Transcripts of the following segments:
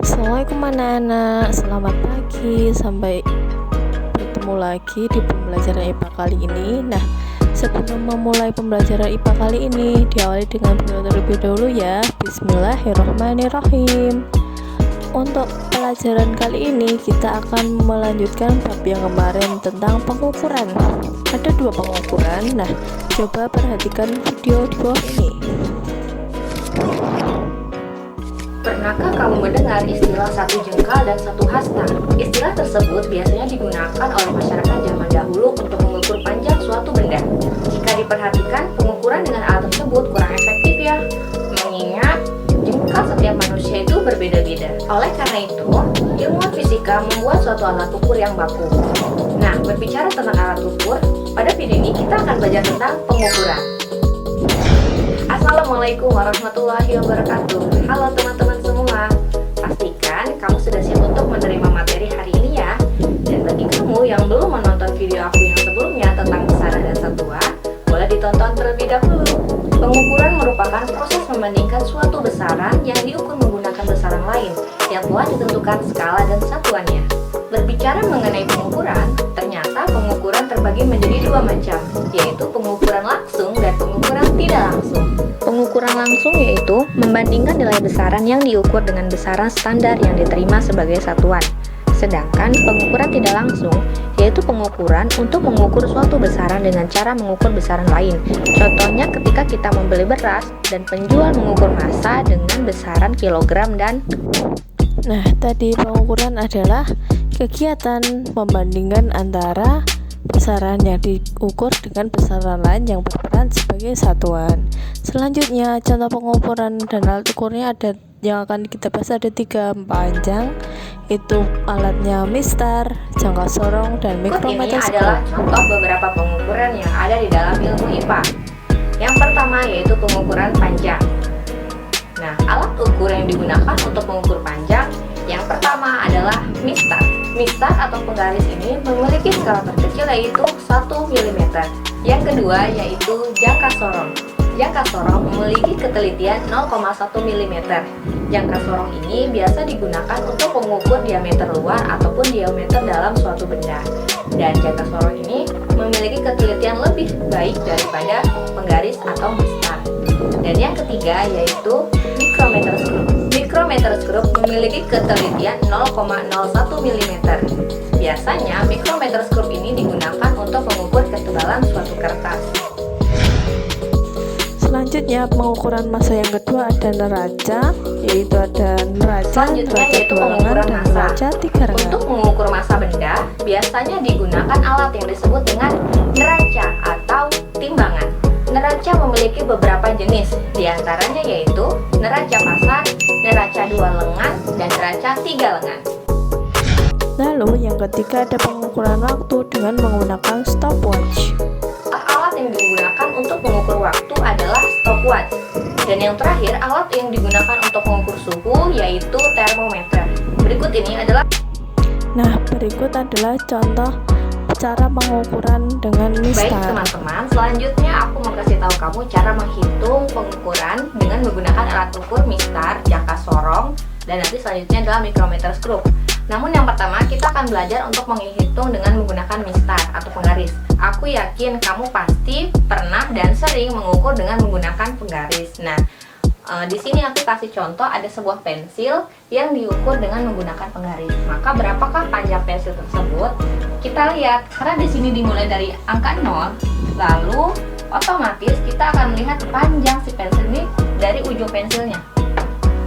Assalamualaikum anak-anak, selamat pagi. Sampai bertemu lagi di pembelajaran IPA kali ini. Nah, sebelum memulai pembelajaran IPA kali ini, diawali dengan berdoa terlebih dahulu ya. Bismillahirrahmanirrahim. Untuk pelajaran kali ini kita akan melanjutkan bab yang kemarin tentang pengukuran. Ada dua pengukuran. Nah, coba perhatikan video di bawah ini. Pernahkah kamu mendengar istilah satu jengkal dan satu hasta? Istilah tersebut biasanya digunakan oleh masyarakat zaman dahulu untuk mengukur panjang suatu benda. Jika diperhatikan, pengukuran dengan alat tersebut kurang efektif ya, mengingat jengkal setiap manusia itu berbeda-beda. Oleh karena itu, ilmuwan fisika membuat suatu alat ukur yang baku. Nah, berbicara tentang alat ukur, pada video ini kita akan belajar tentang pengukuran. Assalamualaikum warahmatullahi wabarakatuh. Halo teman-teman semua. Pastikan kamu sudah siap untuk menerima materi hari ini ya. Dan bagi kamu yang belum menonton video aku yang sebelumnya tentang besaran dan satuan, boleh ditonton terlebih dahulu. Pengukuran merupakan proses membandingkan suatu besaran yang diukur menggunakan besaran lain yang telah ditentukan skala dan satuannya. Berbicara mengenai pengukuran, ternyata pengukuran terbagi menjadi dua macam, yaitu pengukuran langsung dan pengukuran tidak langsung. Pengukuran langsung yaitu membandingkan nilai besaran yang diukur dengan besaran standar yang diterima sebagai satuan. Sedangkan pengukuran tidak langsung yaitu pengukuran untuk mengukur suatu besaran dengan cara mengukur besaran lain. Contohnya ketika kita membeli beras dan penjual mengukur massa dengan besaran kilogram dan. Nah, tadi pengukuran adalah kegiatan membandingkan antara besaran yang diukur dengan besaran lain yang berperan sebagai satuan. Selanjutnya, contoh pengukuran dan alat ukurnya ada yang akan kita bahas ada 3 panjang, itu alatnya mistar, jangka sorong, dan mikrometer. Ini adalah contoh beberapa pengukuran yang ada di dalam ilmu IPA. Yang pertama yaitu pengukuran panjang. Nah, alat ukur yang digunakan untuk mengukur panjang yang pertama adalah mistar. Mistar atau penggaris ini memiliki skala terkecil yaitu 1 mm. Yang kedua yaitu jangka sorong. Jangka sorong memiliki ketelitian 0,1 mm. Jangka sorong ini biasa digunakan untuk mengukur diameter luar ataupun diameter dalam suatu benda. Dan jangka sorong ini memiliki ketelitian lebih baik daripada penggaris atau mistar. Dan yang ketiga yaitu mikrometer skrup. Mikrometer skrup memiliki ketelitian 0,01 mm. Biasanya mikrometer skrup ini digunakan untuk mengukur ketebalan suatu kertas. Selanjutnya, pengukuran massa yang kedua ada neraca, yaitu ada neraca yaitu 2 lengan, dan massa. neraca 3 lengan. Untuk mengukur massa benda, biasanya digunakan alat yang disebut dengan neraca atau timbangan. Neraca memiliki beberapa jenis, diantaranya yaitu neraca pasar, neraca 2 lengan, dan neraca 3 lengan. Lalu yang ketiga ada pengukuran waktu dengan menggunakan stopwatch. Alat yang digunakan untuk mengukur waktu adalah stopwatch. Dan yang terakhir, alat yang digunakan untuk mengukur suhu yaitu termometer. Berikut adalah contoh cara pengukuran dengan mistar. Baik teman-teman, selanjutnya aku mau kasih tahu kamu cara menghitung pengukuran dengan menggunakan alat ukur mistar, jangka sorong, dan nanti selanjutnya adalah mikrometer skrup. Namun yang pertama kita akan belajar untuk menghitung dengan menggunakan mistar atau penggaris. Aku yakin kamu pasti pernah dan sering mengukur dengan menggunakan penggaris. Nah, di sini aku kasih contoh ada sebuah pensil yang diukur dengan menggunakan penggaris. Maka berapakah panjang pensil tersebut? Kita lihat, karena di sini dimulai dari angka 0, lalu otomatis kita akan melihat panjang si pensil ini dari ujung pensilnya.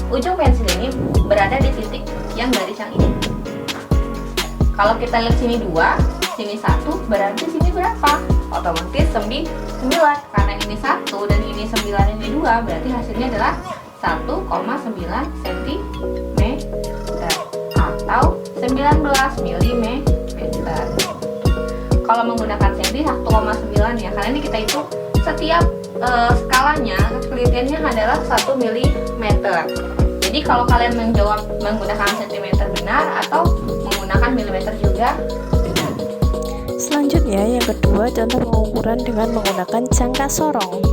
Ujung pensil ini berada di titik yang garis yang ini. Kalau kita lihat sini 2, sini 1, berarti sini berapa? Otomatis 9, karena ini 1 dan ini 9, ini 2, berarti hasilnya adalah 1,9 cm atau 19 mm. Kalau menggunakan senti 1,9 ya, karena ini kita itu setiap skalanya ketelitiannya adalah 1 mm. Jadi kalau kalian menjawab menggunakan sentimeter benar atau menggunakan milimeter juga benar. Selanjutnya yang kedua contoh pengukuran dengan menggunakan jangka sorong.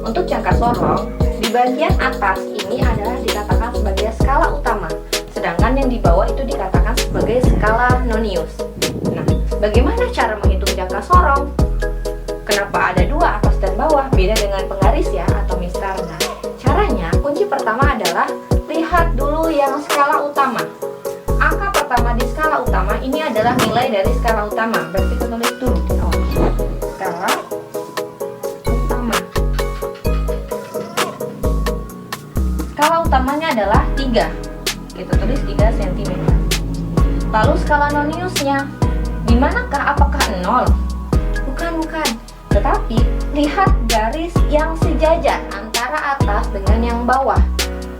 Untuk jangka sorong, di bagian atas ini adalah dikatakan sebagai skala utama. dikatakan sebagai skala nonius. Nah, bagaimana cara menghitung jangka sorong? Kenapa ada dua, atas dan bawah? Beda dengan penggaris ya, atau mistar. Nah, caranya, kunci pertama adalah lihat dulu yang skala utama. Angka pertama di skala utama ini adalah nilai dari skala utama. Berarti kita tulis dulu di awal. Skala utama. Skala utamanya adalah 3. Kita tulis 3 cm. Lalu skala noniusnya, di manakah? Apakah 0? Bukan. Tetapi lihat garis yang sejajar antara atas dengan yang bawah.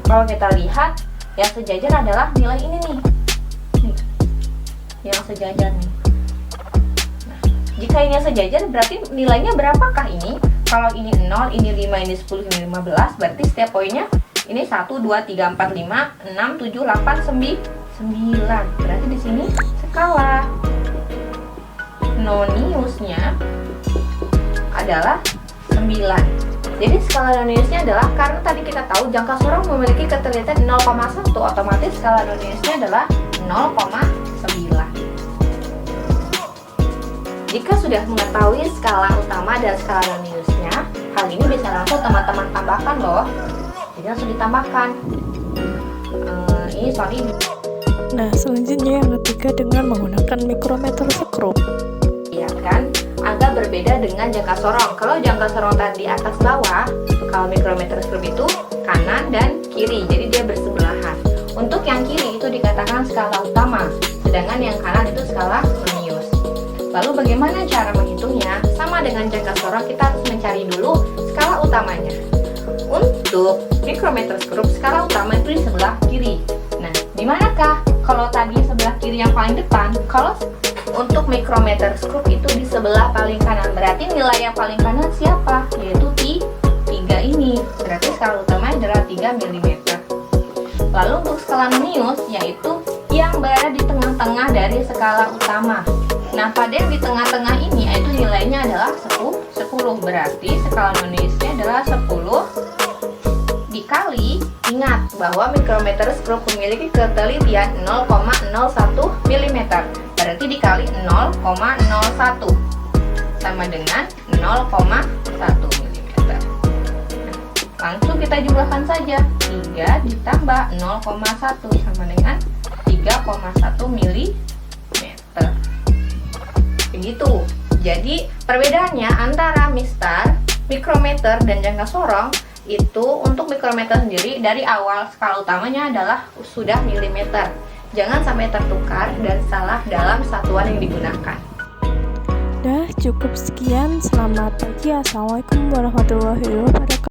Kalau kita lihat yang sejajar adalah nilai ini nih. Yang sejajar nih. Nah, jika ini yang sejajar berarti nilainya berapakah ini? Kalau ini 0, ini 5, ini 10, ini 15, berarti setiap poinnya ini 1, 2, 3, 4, 5, 6, 7, 8, 9. Berarti di sini skala noniusnya adalah 9. Jadi skala noniusnya adalah, karena tadi kita tahu jangka sorong memiliki keterlihatan 0,1, otomatis skala noniusnya adalah 0,9. Jika sudah mengetahui skala utama dan skala noniusnya, hal ini bisa langsung teman-teman tambahkan loh. Jadi langsung ditambahkan. Ini sorry. Nah, selanjutnya yang ketiga dengan menggunakan mikrometer skrup. Iya kan? Agak berbeda dengan jangka sorong. Kalau jangka sorong tadi atas bawah, kalau mikrometer skrup itu kanan dan kiri, jadi dia bersebelahan. Untuk yang kiri itu dikatakan skala utama, sedangkan yang kanan itu skala nonius. Lalu bagaimana cara menghitungnya? Sama dengan jangka sorong, kita harus mencari dulu skala utamanya. Untuk mikrometer skrup, skala utama itu di sebelah kiri. Nah, di manakah? Kalau tadi sebelah kiri yang paling depan, kalau untuk mikrometer skrup itu di sebelah paling kanan. Berarti nilai yang paling kanan siapa? Yaitu 3 ini. Berarti skala utamanya adalah 3 mm. Lalu untuk skala nonius, yaitu yang berada di tengah-tengah dari skala utama. Nah, pada yang di tengah-tengah ini, yaitu nilainya adalah 10. Berarti skala noniusnya adalah 10 dikali, ingat bahwa mikrometer skrup memiliki ketelitian 0,01 mm. Berarti dikali 0,01 sama dengan 0,1 mm. Langsung kita jumlahkan saja. 3 ditambah 0,1 sama dengan 3,1 mm. Begitu. Jadi perbedaannya antara mistar, mikrometer, dan jangka sorong itu untuk mikrometer sendiri dari awal skala utamanya adalah sudah milimeter. Jangan sampai tertukar dan salah dalam satuan yang digunakan. Dah, cukup sekian. Selamat pagi. Assalamualaikum warahmatullahi wabarakatuh.